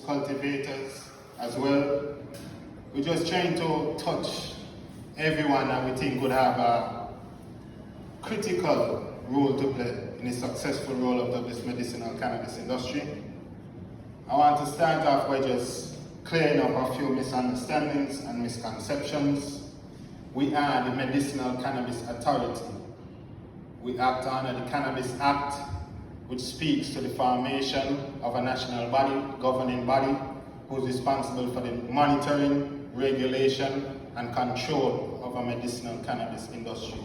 cultivators as well. We're just trying to touch everyone that we think would have a critical role to play in the successful role of this medicinal cannabis industry. I want to start off by just clearing up a few misunderstandings and misconceptions. We are the Medicinal Cannabis Authority. We act under the Cannabis Act, which speaks to the formation of a national body, governing body, who is responsible for the monitoring, regulation, and control of a medicinal cannabis industry.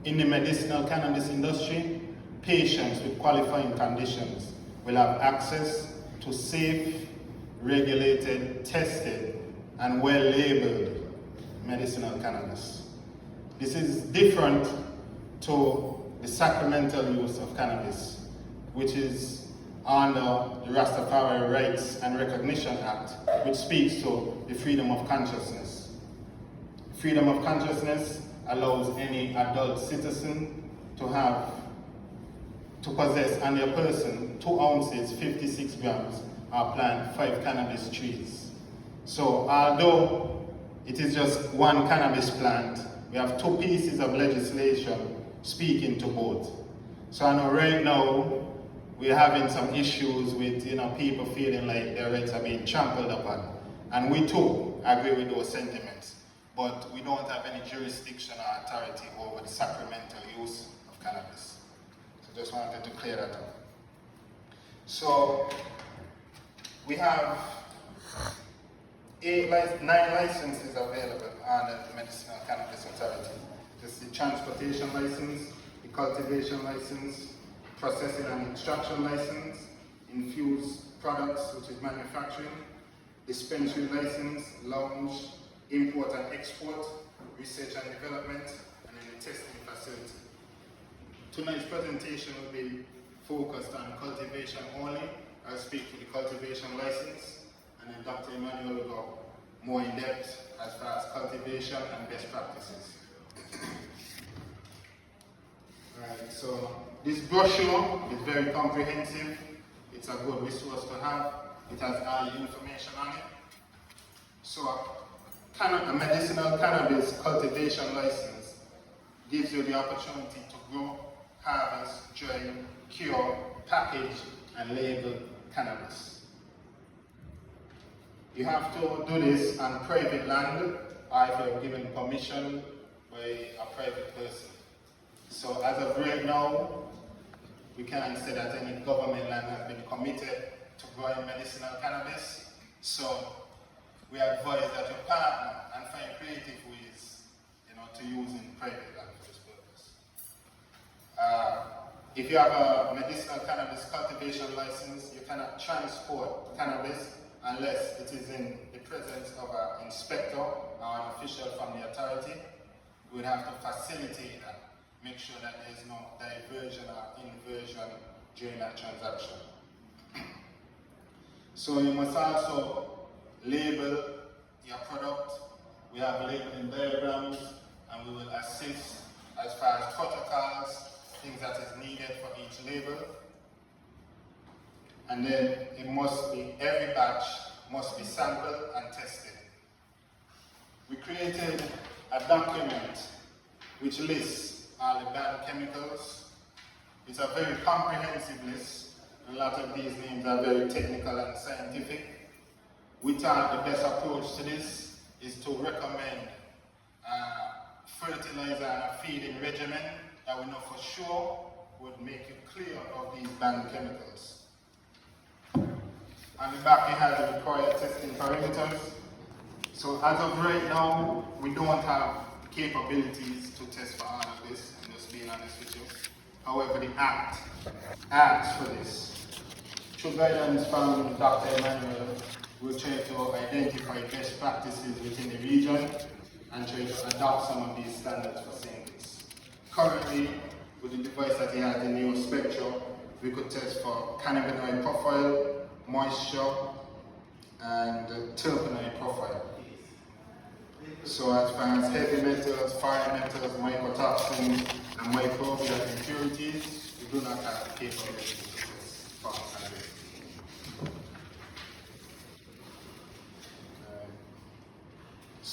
In the medicinal cannabis industry, patients with qualifying conditions will have access to safe, regulated, tested, and well-labeled medicinal cannabis. This is different to the sacramental use of cannabis, which is under the Rastafari Rights and Recognition Act, which speaks to the freedom of consciousness. Freedom of consciousness allows any adult citizen to possess on their person 2 ounces, 56 grams, or plant 5 cannabis trees. So although it is just one cannabis plant, we have 2 pieces of legislation speaking to both. So I know right now we're having some issues with people feeling like their rights are being trampled upon. And we too agree with those sentiments. But we don't have any jurisdiction or authority over the sacramental use of cannabis. So just wanted to clear that up. So we have 9 licenses available under the Medicinal Cannabis Authority. This is the transportation license, the cultivation license, processing and extraction license, infused products, which is manufacturing, dispensary license, lounge, import and export, research and development, and then the testing facility. Tonight's presentation will be focused on cultivation only. I'll speak to the cultivation license, and then Dr. Emmanuel will go more in depth as far as cultivation and best practices. Alright, so this brochure is very comprehensive. It's a good resource to have. It has all the information on it. So a medicinal cannabis cultivation license gives you the opportunity to grow, harvest, dry, cure, package, and label cannabis. You have to do this on private land, or if you're given permission by a private person. So as of right now, we can't say that any government land has been committed to growing medicinal cannabis. So we advise that you partner and find creative ways, to use in private land for this purpose. If you have a medicinal cannabis cultivation license, you cannot transport cannabis unless it is in the presence of an inspector or an official from the authority. We would have to facilitate that, make sure that there is no diversion or inversion during that transaction. So you must also label your product. We have labeling diagrams, and we will assist as far as protocols, things that is needed for each label. And then every batch must be sampled and tested. We created a document which lists all the banned chemicals. It's a very comprehensive list. A lot of these names are very technical and scientific. We thought the best approach to this is to recommend a fertilizer and a feeding regimen that we know for sure would make you clear of these banned chemicals. On the back it has the required testing parameters. So as of right now, we don't have capabilities to test for all of this, I'm just being honest with you. However, the Act asks for this. Through guidance from Dr. Emmanuel, we'll try to identify best practices within the region and try to adopt some of these standards for St. Kitts. Currently, with the device that he has, the Neo Spectrum, we could test for cannabinoid profile, moisture, and terpenoid profile. So as far as heavy metals, foreign metals, mycotoxins, and microbial impurities, we do not have the capability to test for cannabis.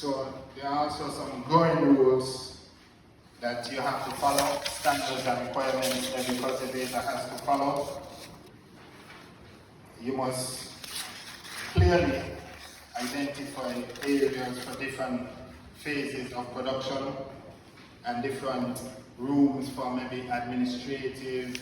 So there are also some growing rules that you have to follow, standards and requirements every cultivator has to follow. You must clearly identify areas for different phases of production and different rooms for maybe administrative.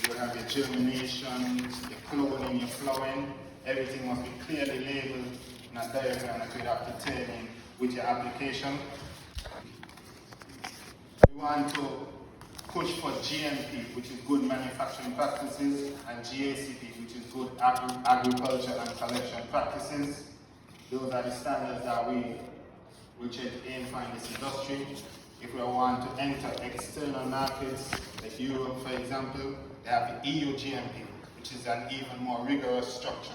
You have your germination, your cloning, your flowering. Everything must be clearly labeled in a diagram that you have to turn in with your application. We want to push for GMP, which is good manufacturing practices, and GACP, which is good agriculture and collection practices. Those are the standards that we should aim for in this industry. If we want to enter external markets, like Europe, for example, they have the EU GMP, which is an even more rigorous structure.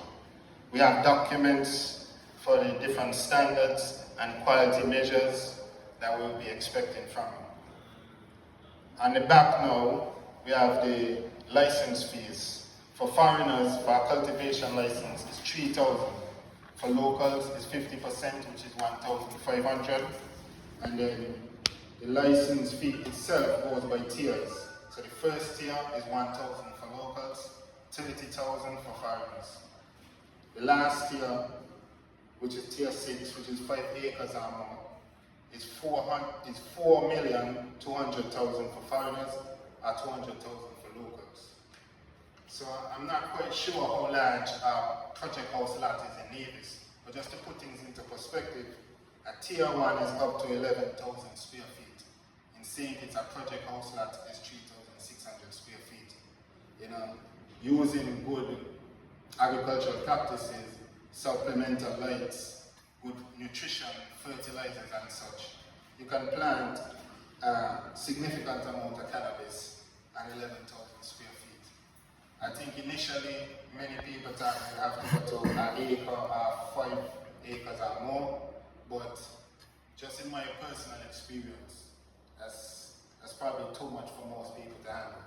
We have documents for the different standards and quality measures that we'll be expecting from you. On the back now, we have the license fees. For foreigners, for a cultivation license, it's 3,000. For locals, it's 50%, which is 1,500. And then the license fee itself goes by tiers. So the first tier is 1,000 for locals, 30,000 for foreigners. The last tier, which is tier 6, which is 5 acres or more, is 4,200,000 for foreigners or 200,000 for locals. So I'm not quite sure how large a project house lot is in Nevis, but just to put things into perspective, a tier 1 is up to 11,000 square feet. In St.Kitts, a project house lot is 3,600 square feet. You know, using good agricultural practices, supplemental lights, good nutrition, fertilizers and such, you can plant a significant amount of cannabis at 11,000 square feet. I think initially many people thought you have to go to an acre or 5 acres or more, but just in my personal experience, that's probably too much for most people to handle.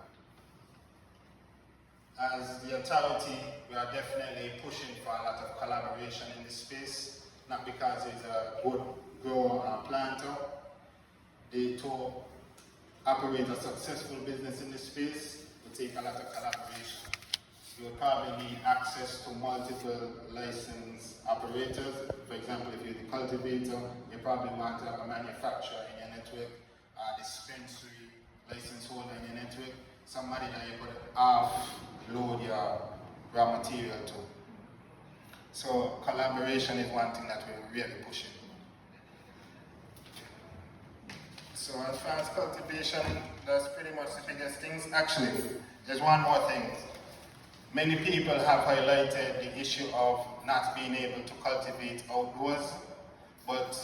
As the authority, we are definitely pushing for a lot of collaboration in this space, not because it's a good grower or planter. They to operate a successful business in this space will take a lot of collaboration. You will probably need access to multiple licensed operators. For example, if you're the cultivator, you probably want to have a manufacturer in your network, a dispensary license holder in your network, somebody that you could offload your raw material to. So collaboration is one thing that we're really pushing. So as far as cultivation, that's pretty much the biggest things. Actually, there's one more thing. Many people have highlighted the issue of not being able to cultivate outdoors, but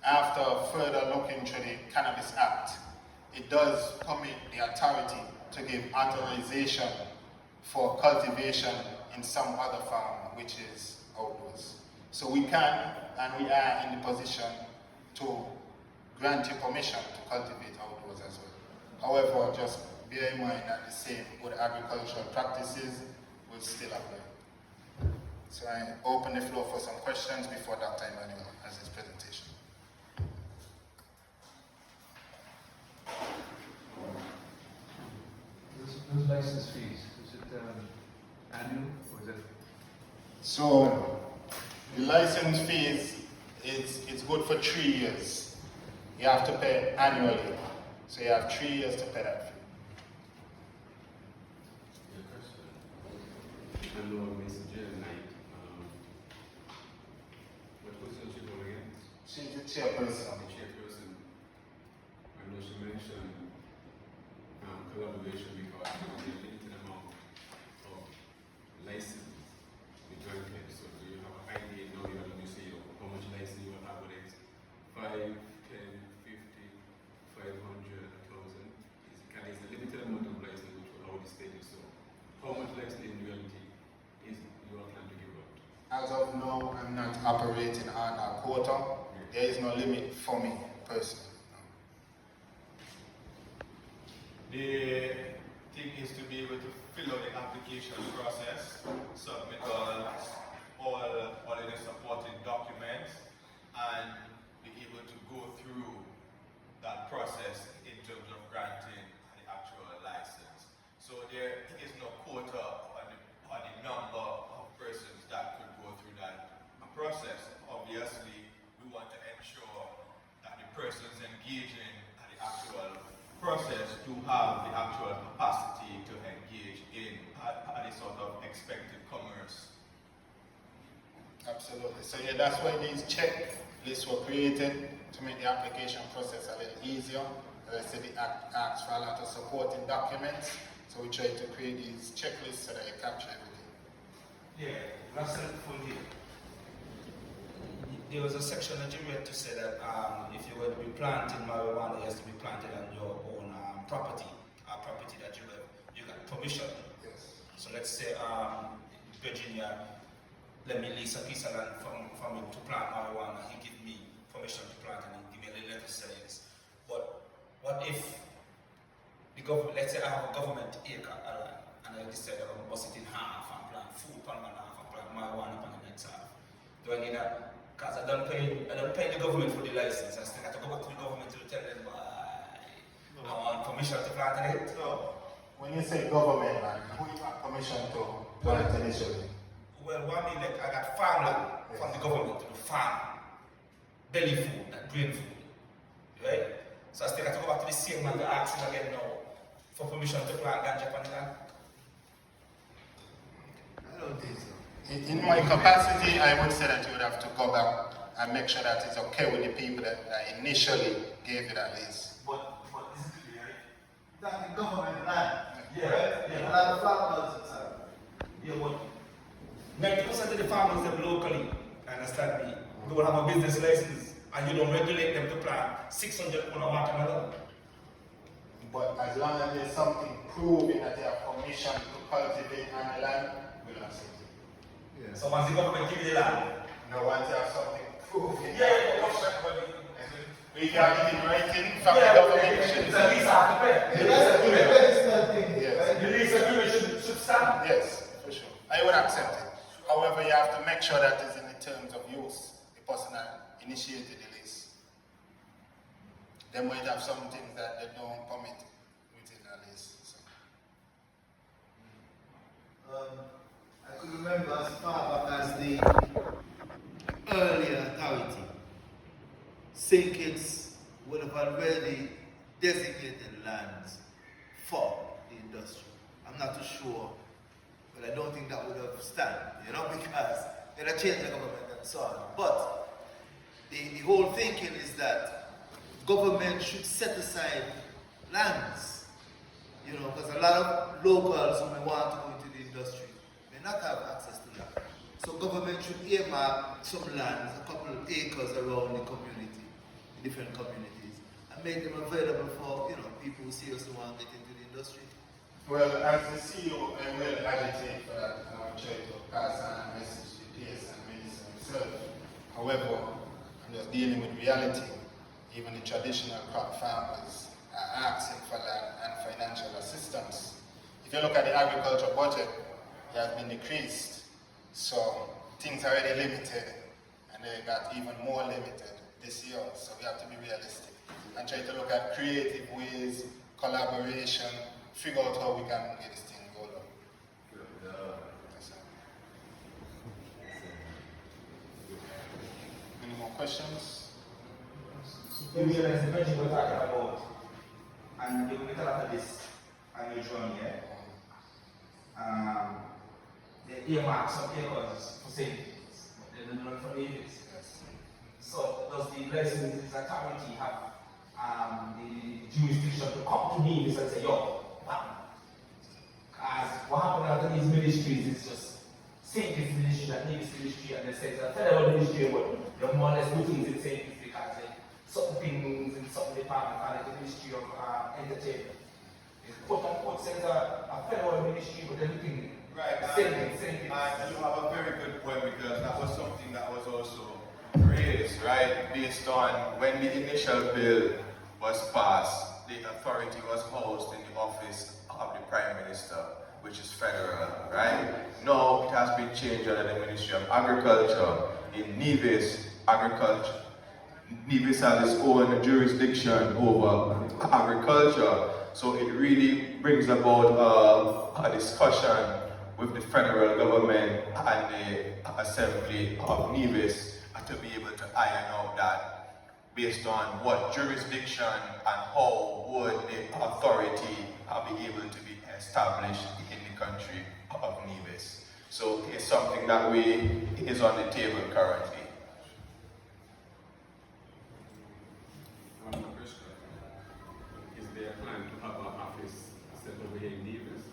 after further looking through the Cannabis Act, it does permit the authority to give authorization for cultivation in some other farm, which is outdoors. So we can, and we are in the position to grant you permission to cultivate outdoors as well. However, just bear in mind that the same good agricultural practices will still apply. So I open the floor for some questions before Dr. Emmanuel has his presentation. Those license fees, is it annual or is it? So the license fees it's good for 3 years. You have to pay annually. So you have 3 years to pay that fee. Hello, Mr. Knight. What position she hold again? She's the chairperson. The chairperson. I know she mentioned collaboration because there's a limited amount of licenses with joint venture. So do you have an idea now you are going to say how much license you will have with it? 5, 10, 50, 500, 1,000? It's a limited amount of license which will already stated. So how much license in reality is you are planning to give out? As of now, I'm not operating on a quota. There is no limit for me personally. The thing is to be able to fill out the application process, submit all the supporting documents, and Absolutely. So yeah, that's why these checklists were created to make the application process a little easier. As I said, the Act asks for a lot of supporting documents, so we try to create these checklists so that you capture everything. Yeah, last full here. There was a section that you read to say that if you were to be planting marijuana, it has to be planted on your own property, property that you got permission. Yes. So let's say Virginia let me lease a piece of land from him to plant marijuana. He give me permission to plant and he give me a little letter saying this. But what if the government, let's say I have a government acre of land and I decide I'm going to bust it in half and plant food on one half and plant marijuana on the next half. Do I need that? Because I don't pay the government for the license. I still have to go back to the government to tell them I want permission to plant it. So when you say government land, who you have permission to plant initially? Well, one mean like I got farmland from the government to farm, belly food, and grain food, right? So I still have to go back to the same man to ask him again now for permission to plant ganja on the land. I don't think so. In my capacity, I would say that you would have to go back and make sure that it's okay with the people that initially gave you that lease. But this is clear. That the government land. Yeah, Right? yeah. A lot of farmers. Yeah, but 90% of the farmers that locally, understand me, don't have a business license and you don't regulate them to plant 600 on a watermelon. But as long as there's something proving that they have permission to cultivate on the land, we'll accept it. Yeah. So once the government give you the land, Now once you have something proving we yeah, can get it writing from the government. it's at least half the pay. The legislative thing. Yes. Right? The lease agreement should stand. Yes, for sure. I would accept it. However, you have to make sure that it's in the terms of use. The person that initiated the lease. They might have some things that they don't permit within the lease. So. I could remember as far back as the earlier authority, St. Kitts would have already designated lands for the industry. I'm not too sure, but I don't think that would have stand, because they'd have changed the government and so on. But the whole thinking is that government should set aside lands, because a lot of locals who may want to go into the industry may not have access to that. So government should earmark some lands, a couple of acres around the community, the different communities, and make them available for people who seriously want to get into the industry. Well, as the CEO, I will agitate for that, and I'll try to pass on a message to PS and medicine myself. However, I'm just dealing with reality. Even the traditional crop farmers are asking for land and financial assistance. If you look at the agriculture budget, it has been decreased. So things are already limited, and they got even more limited this year. So we have to be realistic and try to look at creative ways, collaboration, figure out how we can get this thing going. Yes, sir. Any more questions? You realize the budget we're talking about, and you will tell us this, and you join here. They earmark some acres for savings, but they don't know for Nevis. Yes. So does the licensing authority have the jurisdiction to come to Nevis and say, yo, as what happened after these ministries is just St. Kitts ministry and Nevis ministry, and they say it's a federal ministry, but you more or less do things in St. Kitts because they certain things in certain department and the Ministry of Entertainment. It's quote unquote says a federal ministry, but everything. Right, same and thing. you have a very good point, because that was something that was also raised, right, based on when the initial bill was passed, the authority was housed in the office of the Prime Minister, which is federal, right? Now it has been changed under the Ministry of Agriculture. In Nevis, Nevis has its own jurisdiction over agriculture, so it really brings about a discussion with the federal government and the Assembly of Nevis to be able to iron out that based on what jurisdiction and how would the authority be able to be established in the country of Nevis. So it's something that is on the table currently. One more question. Is there a plan to have an office set over here in Nevis?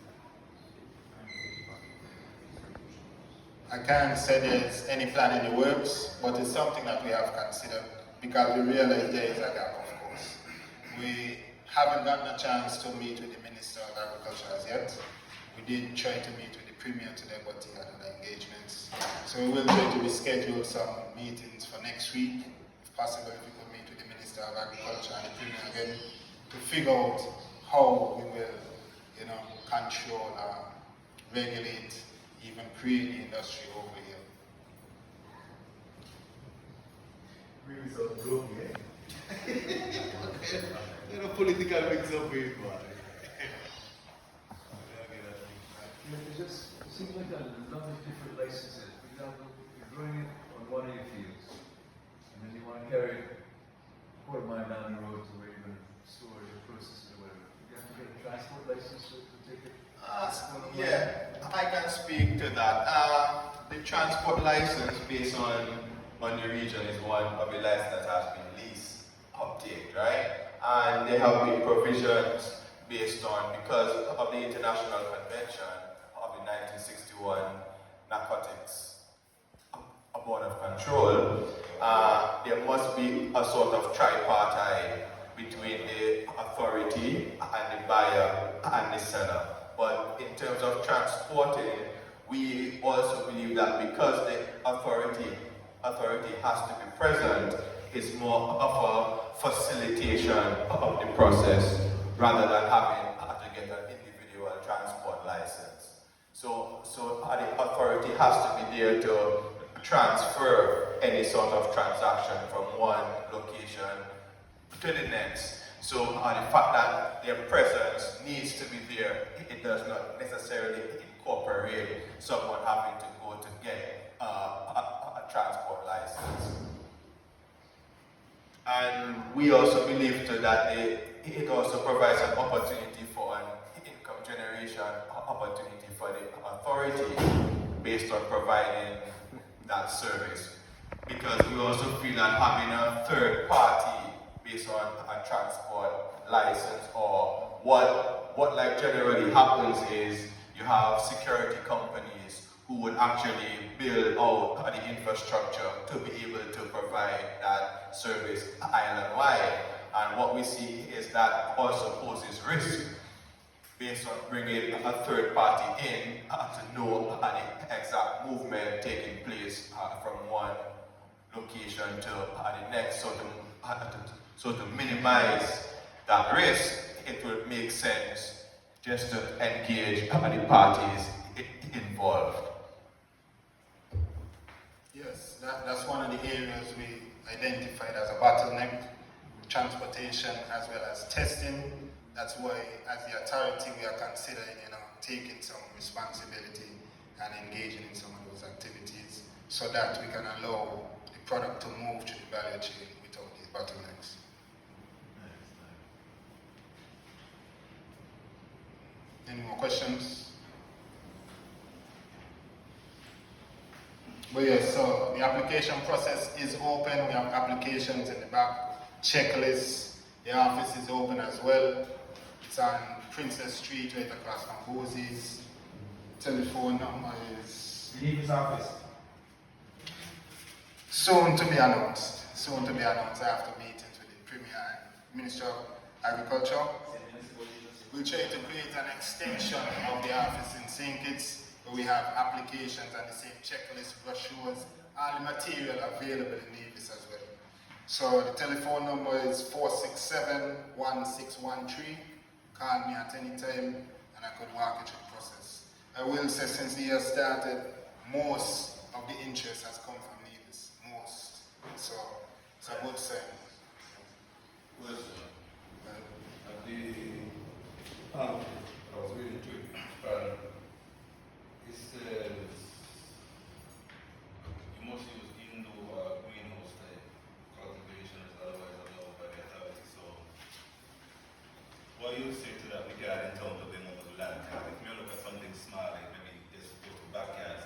I can't say there's any plan in the works, but it's something that we have considered because we realize there is a gap, of course. We haven't gotten a chance to meet with the Minister of Agriculture as yet. We did try to meet with the Premier today, but he had other engagements. So we will try to reschedule some meetings for next week. If possible, if we could meet with the Minister of Agriculture and the Premier again to figure out how we will, control, regulate, even create the industry over here. Really so gloomy, eh? You know, political mix up with It seems like a lot of different licenses. For example, you're growing it on one of your fields, and then you want to carry it a quarter mile down the road to where you're going to store your process or whatever. You have to get a transport license to take it. Yeah, I can speak to that. The transport license based on the region is one of the licenses that has been least updated, right? And there have been provisions based on, because of the International Convention of the 1961 Narcotics Board of Control, there must be a sort of tripartite between the authority and the buyer and the seller. But in terms of transporting, we also believe that because the authority has to be present, it's more of a facilitation of the process rather than having to get an individual transport license. So the authority has to be there to transfer any sort of transaction from one location to the next. So the fact that their presence needs to be there, it does not necessarily incorporate someone having to go to get a transport license. And we also believe too that it also provides an opportunity for an income generation opportunity for the authority based on providing that service. Because we also feel that having a third party based on a transport license, or what like generally happens is you have security companies who would actually build out the infrastructure to be able to provide that service island-wide. And what we see is that also poses risk based on bringing a third party in to know the exact movement taking place from one location to the next. So to minimize that risk, it would make sense just to engage the parties involved. Yes, that's one of the areas we identified as a bottleneck, transportation as well as testing. That's why, as the authority, we are considering, taking some responsibility and engaging in some of those activities so that we can allow the product to move through the value chain without these bottlenecks. Any more questions? But yes, so the application process is open. We have applications in the back, checklists. The office is open as well. It's on Princess Street, right across from Bosie's. Telephone number is... Nevis office. Soon to be announced. Soon to be announced after meetings with the Premier and Minister of Agriculture. We'll try to create an extension of the office in St.Kitts where we have applications and the same checklist, brochures, all the material available in Nevis as well. So the telephone number is 467-1613. Call me at any time and I could walk you through the process. I will say since the year started, most of the interest has come from Nevis. Most. So it's a good sign. At the I was reading to it, it says you must use indoor greenhouse type cultivation as otherwise allowed by the authority. So, what you would say to that regard in terms of being over the land? If you look at something small, like maybe just go to backyards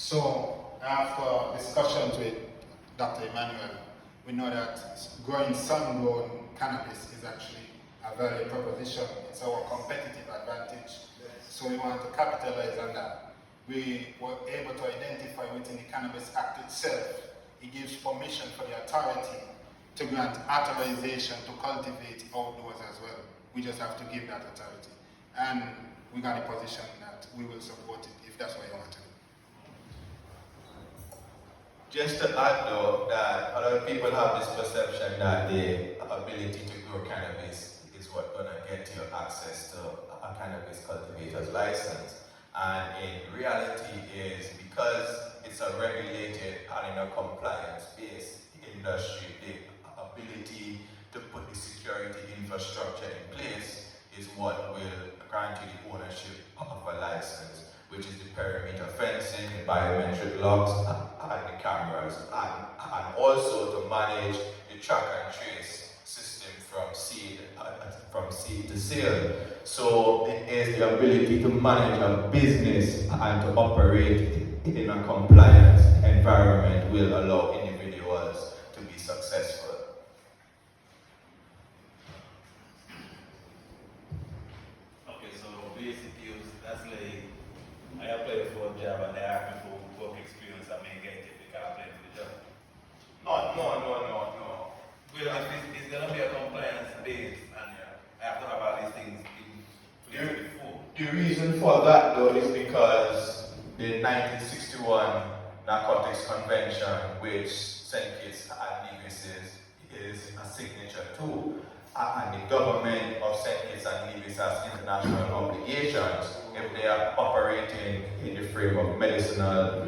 So after discussions with Dr. Emmanuel, we know that growing sun-grown cannabis is actually a value proposition. It's our competitive advantage. So we want to capitalize on that. We were able to identify within the Cannabis Act itself, it gives permission for the authority to grant authorization to cultivate outdoors as well. We just have to give that authority. And we got a position that we will support it if that's what you want to do. Just to add though, that a lot of people have this perception that the ability to grow cannabis is what's going to get you access to a cannabis cultivator's license. And in reality is because it's a regulated and in a compliance-based industry, the ability to put the security infrastructure in place is what will grant you the ownership of a license, which is the perimeter fencing, the biometric logs, and the cameras, and also to manage the track and trace system from seed to sale. So it is the ability to manage a business and to operate in a compliance environment will allow individuals to be successful. Okay, so basic use, that's like, I applied for a job and they asked me for work experience. I may get it because I applied for the job. No. Well, if it's going to be a compliance base and I have to have all these things in place before. The reason for that though is because the 1961 Narcotics Convention, which St. Kitts and Nevis is a signature to, and the government of St. Kitts and Nevis has international obligations if they are operating in the frame of medicinal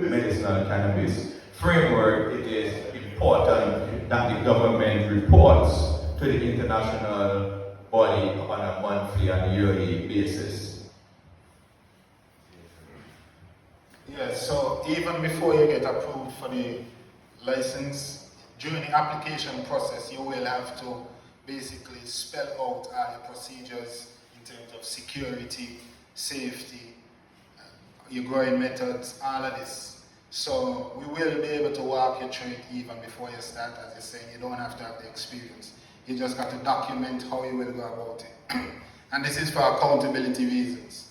cannabis framework. It is important that the government reports to the international body on a monthly and yearly basis. Yes, so even before you get approved for the license, during the application process, you will have to basically spell out all the procedures in terms of security, safety, your growing methods, all of this. So we will be able to walk you through it even before you start. As you're saying, you don't have to have the experience. You just got to document how you will go about it. And this is for accountability reasons.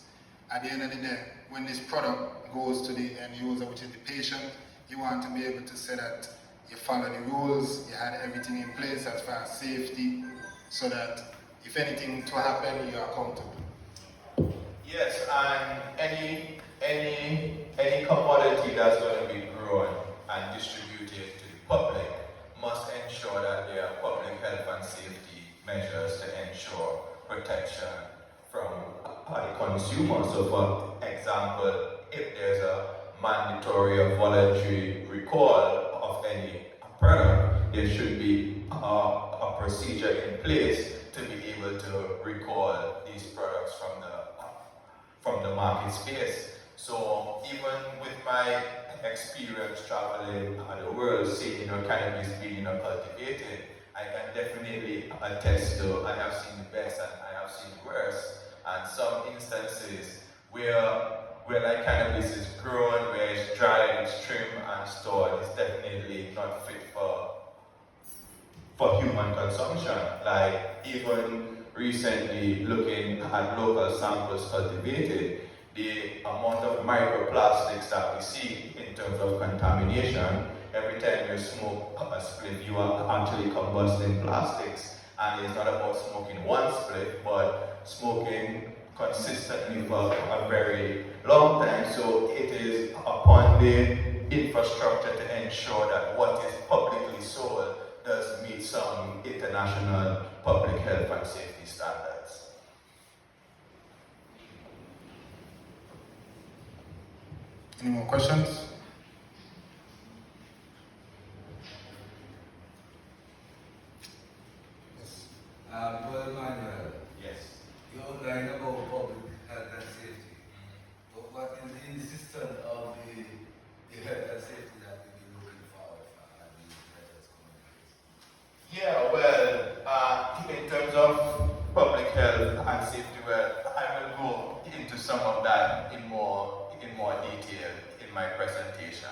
At the end of the day, when this product goes to the end user, which is the patient, you want to be able to say that you follow the rules, you had everything in place as far as safety, so that if anything to happen, you are accountable. Yes, and any commodity that's going to be grown and distributed to the public must ensure that there are public health and safety measures to ensure protection from the consumer. So for example, if there's a mandatory or voluntary recall of any product, there should be a procedure in place to be able to recall these products from the market space. So even with my experience traveling the world, seeing cannabis being cultivated, I can definitely attest to, I have seen the best and I have seen the worst, and some instances where like cannabis is grown, where it's dried, it's trimmed and stored, it's definitely not fit for human consumption. Like even recently looking at local samples cultivated, the amount of microplastics that we see in terms of contamination, every time you smoke a spliff, you are actually combusting plastics. And it's not about smoking one spliff, but smoking consistently for a very long time. So it is upon the infrastructure to ensure that what is publicly sold does meet some international public health and safety standards. Any more questions? Yes. Well, Emmanuel, Yes. you outlined about public health and safety. But what is the insistence of the health and safety that we've been looking forward for these measures coming in place? Yeah, well, in terms of public health and safety, well, I will go into some of that in more detail in my presentation.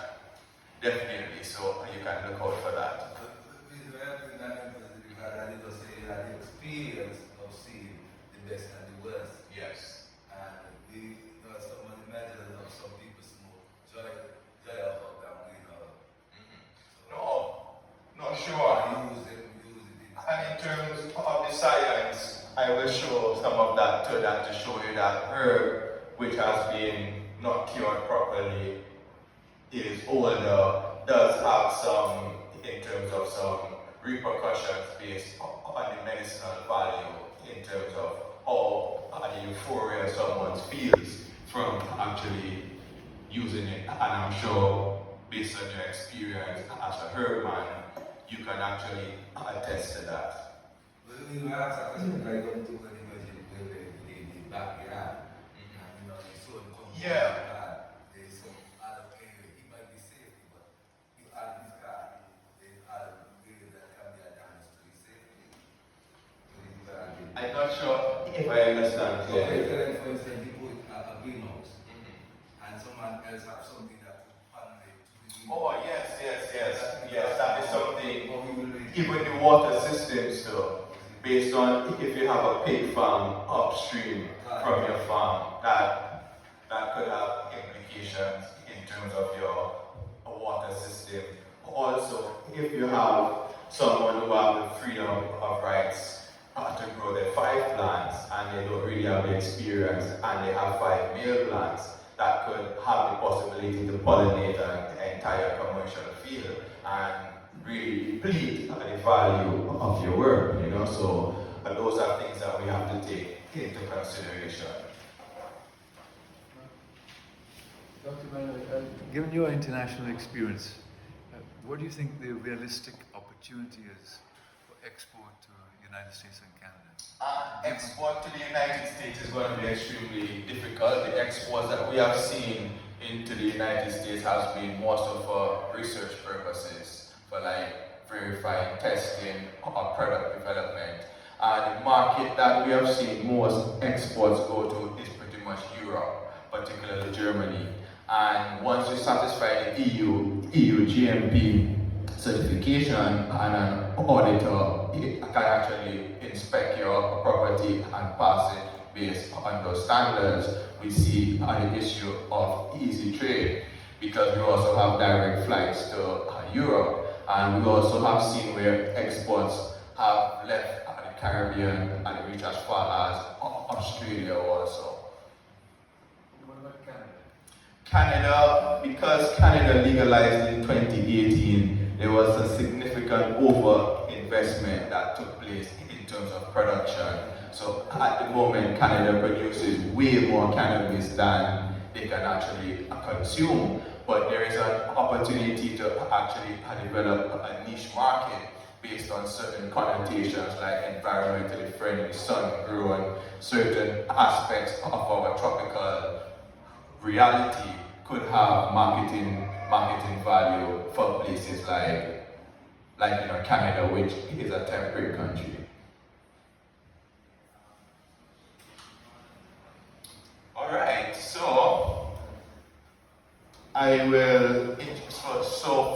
Definitely, so you can look out for that. With helping that you had, I did say, had the experience of seeing the best and the worst. Yes. And we, some of the methods of some people smoke, joy of them, No, sure. Use it. And in terms of the science, I will show some of that to show you that herb, which has been not cured properly, is older, does have some, in terms of some repercussions based on the medicinal value, in terms of how the euphoria someone feels from actually using it. And I'm sure, based on your experience as a herb man, you can actually attest to that. But when you ask a question, I don't do anybody in the backyard. And, you saw them come there's some other area. It might be safety, but you add this car, there's other areas that can be a damage to the safety. I'm not sure if I understand clearly. Okay, for instance, you put a greenhouse, and someone else have something that could panel it to the greenhouse. Oh, yes, that is something. Even the water systems, so based on if you have a pig farm upstream from your farm, that could have implications in terms of your water system. Also, if you have someone who have the freedom of rights to grow their 5 plants and they don't really have the experience and they have 5 male plants, that could have the possibility to pollinate an entire commercial field and really deplete the value of your work, so those are things that we have to take into consideration. Dr. Manuel, given your international experience, what do you think the realistic opportunity is for export to the United States and Canada? Export to the United States is going to be extremely difficult. The exports that we have seen into the United States has been more so for research purposes, for like verifying, testing, or product development. The market that we have seen most exports go to is pretty much Europe, particularly Germany. And once you satisfy the EU GMP certification, and an auditor can actually inspect your property and pass it based on those standards, we see an issue of easy trade, because we also have direct flights to Europe, and we also have seen where exports have left the Caribbean and reach as far as Australia also. What about Canada? Canada, because Canada legalized in 2018, there was a significant over-investment that took place in terms of production. So at the moment, Canada produces way more cannabis than they can actually consume. But there is an opportunity to actually develop a niche market based on certain connotations like environmentally friendly, sun-grown, certain aspects of our tropical reality could have marketing value for places like Canada, which is a temperate country. All right, so I will. So